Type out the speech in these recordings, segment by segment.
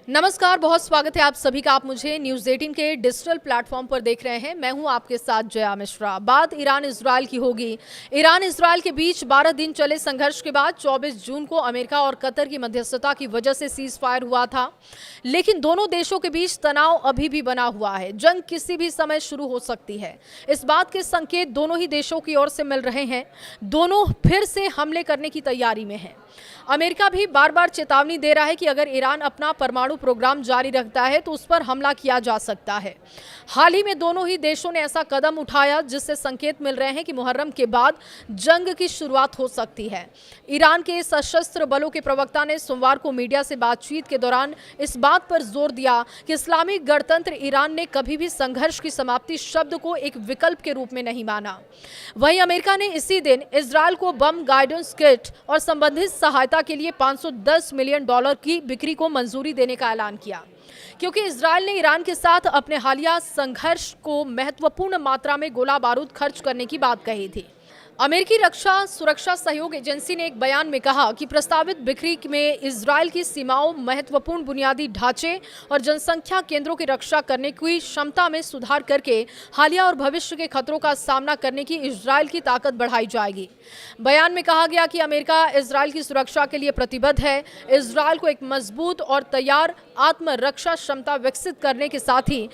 नमस्कार, बहुत स्वागत है आप सभी का। आप मुझे न्यूज़ 18 के डिजिटल प्लेटफॉर्म पर देख रहे हैं। मैं हूं आपके साथ जया मिश्रा। बात ईरान इजरायल की होगी। ईरान इजरायल के बीच 12 दिन चले संघर्ष के बाद 24 जून को अमेरिका और कतर की मध्यस्थता की वजह से सीज फायर हुआ था, लेकिन दोनों देशों के बीच तनाव अभी भी बना हुआ है। जंग किसी भी समय शुरू हो सकती है। इस बात के संकेत दोनों ही देशों की ओर से मिल रहे हैं। दोनों फिर से हमले करने की तैयारी में हैं। अमेरिका भी बार बार चेतावनी दे रहा है कि अगर ईरान अपना परमाणु प्रोग्राम जारी रखता है तो उस पर हमला किया जा सकता है। हाल ही में दोनों ही देशों ने ऐसा कदम उठाया जिससे संकेत मिल रहे हैं कि मुहर्रम के बाद जंग की शुरुआत हो सकती है। ईरान के सशस्त्र बलों के प्रवक्ता ने सोमवार को मीडिया से बातचीत के दौरान इस बात पर जोर दिया कि इस्लामिक गणतंत्र ईरान ने कभी भी संघर्ष की समाप्ति शब्द को एक विकल्प के रूप में नहीं माना। वहीं अमेरिका ने इसी दिन इजरायल को बम गाइडेंस किट और संबंधित सहायता के लिए $510 मिलियन की बिक्री को मंजूरी देने का ऐलान किया, क्योंकि इजरायल ने ईरान के साथ अपने हालिया संघर्ष को महत्वपूर्ण मात्रा में गोला बारूद खर्च करने की बात कही थी। अमेरिकी रक्षा सुरक्षा सहयोग एजेंसी ने एक बयान में कहा कि प्रस्तावित बिक्री में इजरायल की सीमाओं, महत्वपूर्ण बुनियादी ढांचे और जनसंख्या केंद्रों की रक्षा करने की क्षमता में सुधार करके हालिया और भविष्य के खतरों का सामना करने की इजरायल की ताकत बढ़ाई जाएगी। बयान में कहा गया कि अमेरिका इजरायल की सुरक्षा के लिए प्रतिबद्ध है। इजरायल को एक मजबूत और तैयार आत्मरक्षा क्षमता विकसित करने के साथ ही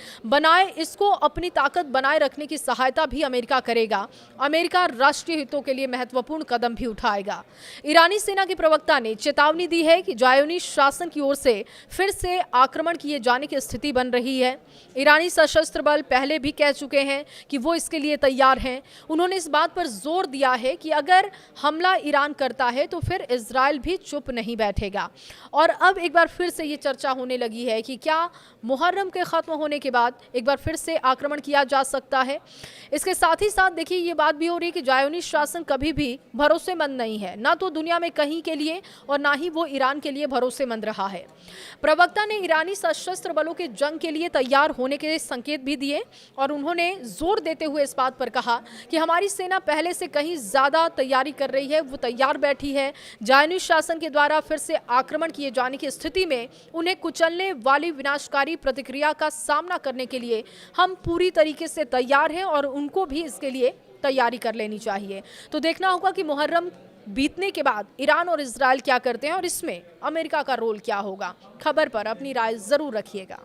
इसको अपनी ताकत बनाए रखने की सहायता भी अमेरिका करेगा। अमेरिका राष्ट्रीय हितों के लिए महत्वपूर्ण कदम भी उठाएगा। ईरानी सेना के प्रवक्ता ने चेतावनी दी है कि ज़ायोनी शासन की ओर से फिर से आक्रमण किए जाने की स्थिति बन रही है। ईरानी सशस्त्र बल पहले भी कह चुके हैं कि वो इसके लिए तैयार हैं। उन्होंने इस बात पर जोर दिया है कि अगर हमला ईरान करता है तो फिर इजरायल भी चुप नहीं बैठेगा। और अब एक बार फिर से ये चर्चा होने लगी है कि क्या मुहर्रम के खत्म होने के बाद एक बार फिर से आक्रमण किया जा सकता है। इसके साथ ही साथ देखिए, ये बात भी हो रही है कि ज़ायोनी शासन कभी भी भरोसेमंद नहीं है, ना तो दुनिया में कहीं के लिए और ना ही वो ईरान के लिए भरोसेमंद रहा है। प्रवक्ता ने ईरानी सशस्त्र बलों के जंग के लिए तैयार होने के संकेत भी दिए और उन्होंने जोर देते हुए इस बात पर कहा कि हमारी सेना पहले से कहीं ज्यादा तैयारी कर रही है, वो तैयार बैठी है। ज़ायोनी शासन के द्वारा फिर से आक्रमण किए जाने की स्थिति में उन्हें कुचलने वाली विनाशकारी प्रतिक्रिया का सामना करने के लिए हम पूरी तरीके से तैयार हैं और उनको भी इसके लिए तैयारी कर लेनी चाहिए। तो देखना होगा कि मुहर्रम बीतने के बाद ईरान और इजरायल क्या करते हैं और इसमें अमेरिका का रोल क्या होगा। खबर पर अपनी राय जरूर रखिएगा।